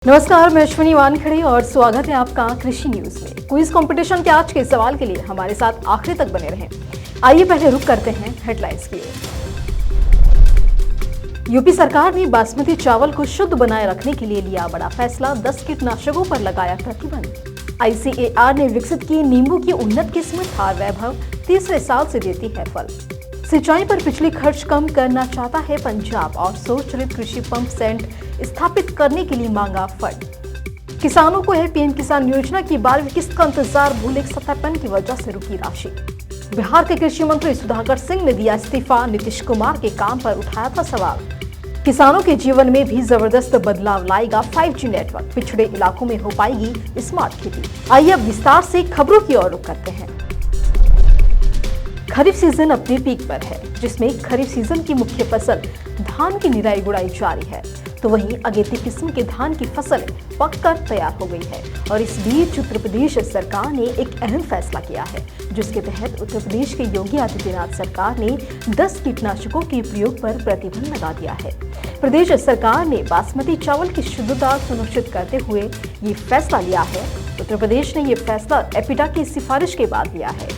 नमस्कार, मैं अश्विनी वानखेड़े और स्वागत है आपका कृषि न्यूज में। क्विज कंपटीशन के आज के सवाल के लिए हमारे साथ आखिरी तक बने रहें। आइए पहले रुक करते हैं हेडलाइंस की ओर। यूपी सरकार ने बासमती चावल को शुद्ध बनाए रखने के लिए लिया बड़ा फैसला, 10 कीटनाशकों पर लगाया प्रतिबंध। आईसीएआर ने विकसित की नींबू की उन्नत किस्म थार वैभव, तीसरे साल से देती है फल। सिंचाई पर बिजली खर्च कम करना चाहता है पंजाब और सौर चलित कृषि पंप सेट स्थापित करने के लिए मांगा फंड। किसानों को है पीएम किसान योजना की 12वीं किस्त का इंतजार, भूले सत्यापन की वजह से रुकी राशि। बिहार के कृषि मंत्री सुधाकर सिंह ने दिया इस्तीफा, नीतीश कुमार के काम पर उठाया था सवाल। किसानों के जीवन में भी जबरदस्त बदलाव लाएगा 5G नेटवर्क, पिछड़े इलाकों में हो पाएगी स्मार्ट खेती। आइए अब विस्तार से खबरों की ओर रुख करते हैं। खरीफ सीजन अपने पीक पर है, जिसमें खरीफ सीजन की मुख्य फसल धान की निराई गुड़ाई जारी है, तो वहीं अगेती किस्म के धान की फसल पककर तैयार हो गई है। और इस बीच उत्तर प्रदेश सरकार ने एक अहम फैसला किया है, जिसके तहत उत्तर प्रदेश के योगी आदित्यनाथ सरकार ने 10 कीटनाशकों के प्रयोग पर प्रतिबंध लगा दिया है। प्रदेश सरकार ने बासमती चावल की शुद्धता सुनिश्चित करते हुए ये फैसला लिया है। उत्तर प्रदेश ने ये फैसला एपिडा की सिफारिश के बाद लिया है।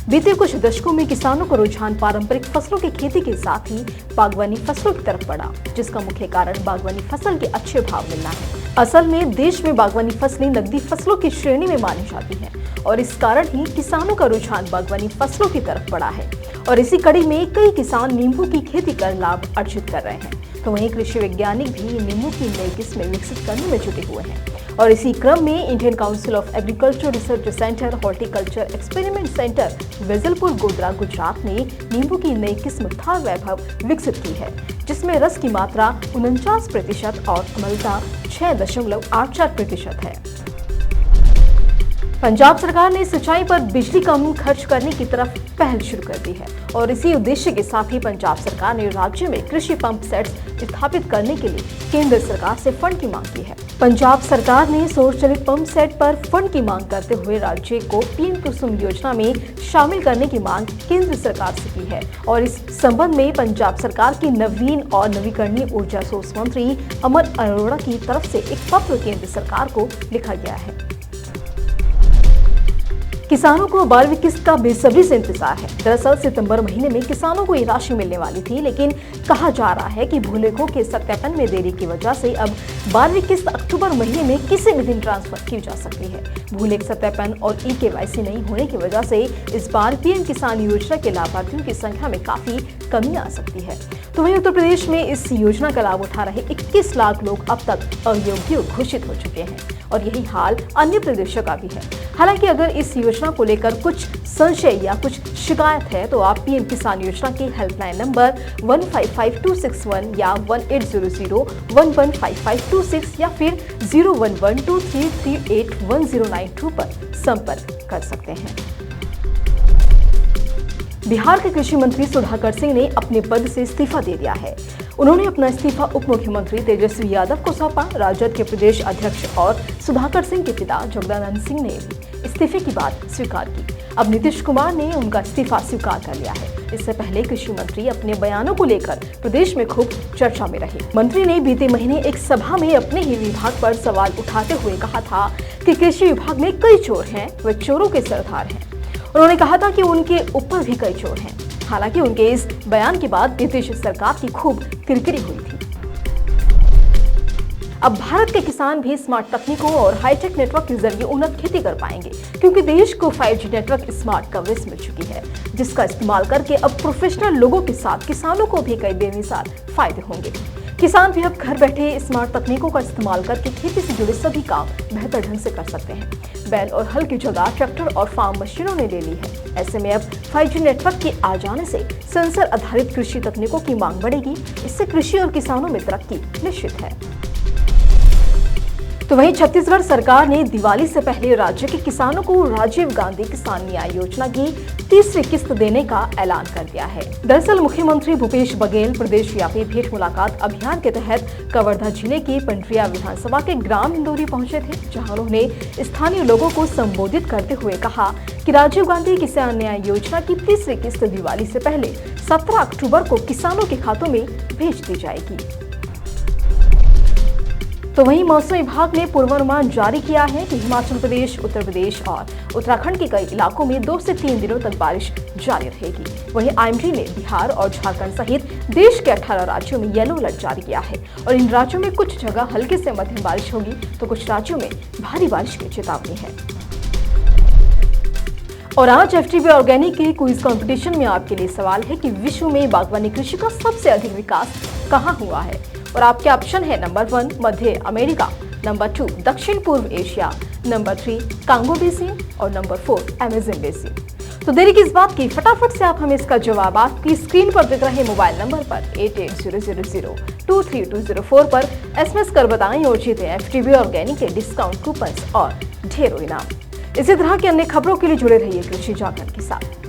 बीते कुछ दशकों में किसानों का रुझान पारंपरिक फसलों की खेती के साथ ही बागवानी फसलों की तरफ बढ़ा, जिसका मुख्य कारण बागवानी फसल के अच्छे भाव मिलना है। असल में देश में बागवानी फसलें नकदी फसलों की श्रेणी में मानी जाती हैं और इस कारण ही किसानों का रुझान बागवानी फसलों की तरफ बढ़ा है। और इसी कड़ी में कई किसान नींबू की खेती कर लाभ अर्जित कर रहे हैं, तो वहीं कृषि वैज्ञानिक भी नींबू की नई किस्में विकसित करने में जुटे हुए हैं। और इसी क्रम में Indian council of agriculture research centre horticulture experiment centre Vejalpur Godhra Gujarat ने नींबू की नई किस्म थार वैभव विकसित की है, जिसमें रस की मात्रा 49% और अम्लता 6.84% है। पंजाब सरकार ने सिंचाई पर बिजली कम खर्च करने की तरफ पहल शुरू कर दी है और इसी उद्देश्य के साथ ही पंजाब सरकार ने राज्य में कृषि पंप सेट स्थापित करने के लिए केंद्र सरकार से फंड की मांग की है। पंजाब सरकार ने सौर चलित पंप सेट पर फंड की मांग करते हुए राज्य को पीएम कुसुम योजना में शामिल करने की मांग केंद्र सरकार से की है। और इस संबंध में पंजाब सरकार की नवीन और नवीकरणीय ऊर्जा सोर्स मंत्री अमर अरोड़ा की तरफ से एक पत्र केंद्र सरकार को लिखा गया है। किसानों को 12वीं किस्त का बेसब्री से इंतजार है। दरअसल सितंबर महीने में किसानों को ये राशि मिलने वाली थी, लेकिन कहा जा रहा है कि भूलेखों के सत्यापन में देरी की वजह से अब 12वीं किस्त अक्टूबर महीने में किसी भी दिन ट्रांसफर की जा सकती है। भूलेख सत्यापन और EKYC नहीं होने की वजह से इस बार पीएम किसान योजना के लाभार्थियों की संख्या में काफी कमी आ सकती है। तो वहीं उत्तर प्रदेश में इस योजना का लाभ उठा रहे 21 लाख लोग अब तक अयोग्य घोषित हो चुके हैं और यही हाल अन्य प्रदेशों का भी है। हालांकि अगर इस योजना को लेकर कुछ संशय या कुछ शिकायत है तो आप पीएम किसान योजना के हेल्पलाइन नंबर 155261 या 1800115526 या फिर 011233811092 पर संपर्क कर सकते हैं। बिहार के कृषि मंत्री सुधाकर सिंह ने अपने पद से इस्तीफा दे दिया है। उन्होंने अपना इस्तीफा उप मुख्यमंत्री तेजस्वी यादव को सौंपा। राजद के प्रदेश अध्यक्ष और सुधाकर सिंह के पिता जगदानंद सिंह ने इस्तीफे की बात स्वीकार की। अब नीतीश कुमार ने उनका इस्तीफा स्वीकार कर लिया है। इससे पहले कृषि मंत्री अपने बयानों को लेकर प्रदेश में खूब चर्चा में रहे। मंत्री ने बीते महीने एक सभा में अपने ही विभाग पर सवाल उठाते हुए कहा था कि कृषि विभाग में कई चोर हैं, वे चोरों के सरदार हैं। उन्होंने कहा था कि उनके ऊपर भी कई चोर हैं। हालांकि उनके इस बयान के बाद नीतीश सरकार की खूब किरकिरी हुई थी। अब भारत के किसान भी स्मार्ट तकनीकों और हाईटेक नेटवर्क के जरिए उन्नत खेती कर पाएंगे, क्योंकि देश को 5G नेटवर्क स्मार्ट कवरेज मिल चुकी है, जिसका इस्तेमाल करके अब प्रोफेशनल लोगों के साथ किसानों को भी कई बेमिसाल फायदे होंगे। किसान भी अब घर बैठे स्मार्ट तकनीकों का इस्तेमाल करके खेती से जुड़े सभी काम बेहतर ढंग से कर सकते हैं। बैल और हल की जगह ट्रैक्टर और फार्म मशीनों ने ले ली है। ऐसे में अब 5G नेटवर्क के आ जाने से सेंसर आधारित कृषि तकनीकों की मांग बढ़ेगी। इससे कृषि और किसानों में तरक्की निश्चित है। तो वहीं छत्तीसगढ़ सरकार ने दिवाली से पहले राज्य के किसानों को राजीव गांधी किसान न्याय योजना की तीसरी किस्त देने का ऐलान कर दिया है। दरअसल मुख्यमंत्री भूपेश बघेल प्रदेश व्यापी भेंट मुलाकात अभियान के तहत कवर्धा जिले की पंडरिया विधानसभा के ग्राम इंदौरी पहुंचे थे, जहां उन्होंने स्थानीय लोगों को संबोधित करते हुए कहा कि राजीव गांधी किसान न्याय योजना की तीसरी किस्त दिवाली से पहले 17 अक्टूबर को किसानों के खातों में भेज दी जाएगी। तो वहीं मौसम विभाग ने पूर्वानुमान जारी किया है कि हिमाचल प्रदेश, उत्तर प्रदेश और उत्तराखंड के कई इलाकों में 2 से 3 दिनों तक बारिश जारी रहेगी। वहीं आईएमडी ने बिहार और झारखंड सहित देश के 18 राज्यों में येलो अलर्ट जारी किया है और इन राज्यों में कुछ जगह हल्की से मध्यम बारिश होगी तो कुछ राज्यों में भारी बारिश की चेतावनी है। और आज एफटीबी ऑर्गेनिक के क्विज कंपटीशन में आपके लिए सवाल है कि विश्व में बागवानी कृषि का सबसे अधिक विकास कहां हुआ है। और आपके ऑप्शन है नंबर 1 मध्य अमेरिका, नंबर 2 दक्षिण पूर्व एशिया, नंबर 3 कांगो बेसिन और नंबर 4 अमेज़न बेसिन। तो देरी किस बात की, फटाफट से आप हमें इसका जवाब आपकी स्क्रीन पर दिख रहे मोबाइल नंबर पर 8800023204 पर SMS कर बताएं और जीतें एफटीबी ऑर्गेनिक के डिस्काउंट कूपन्स और ढेरों इनाम। इसी तरह की अन्य खबरों के लिए जुड़े रहिए कृषि जागरण के साथ।